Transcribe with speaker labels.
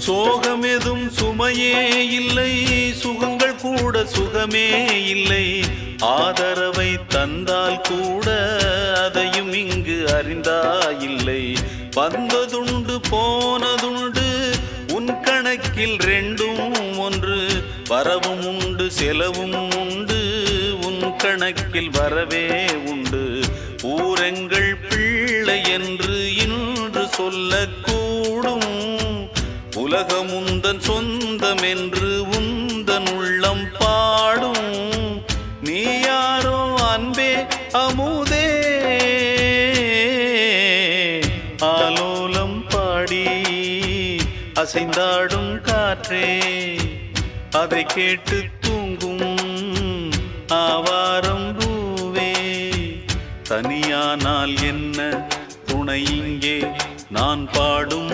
Speaker 1: சோகமெதும் சுமையே இல்லை, சுகங்கள் கூட சுகமே இல்லை. ஆதரவை தந்தால் கூட அதையும் இங்கு அறிந்தாயில்லை. வந்ததுண்டு போனதுண்டு உன் கணக்கில் ரெண்டும் ஒன்று. வரவும் உண்டு செலவும் உண்டு, உன் கணக்கில் வரவே உண்டு. ஊரெங்கள் பிள்ளை என்று இன்று சொல்லக்கூடும். உலகம் உந்தன் சொந்தம் என்று உந்தன் உள்ளம் பாடும். நீ யாரோ அன்பே அமுதே, ஆலோலம் பாடி அசைந்தாடும் காற்றே, அதை கேட்டு தூங்கும் ஆவாரம் பூவே. தனியானால் என்ன துணை இங்கே, நான் பாடும்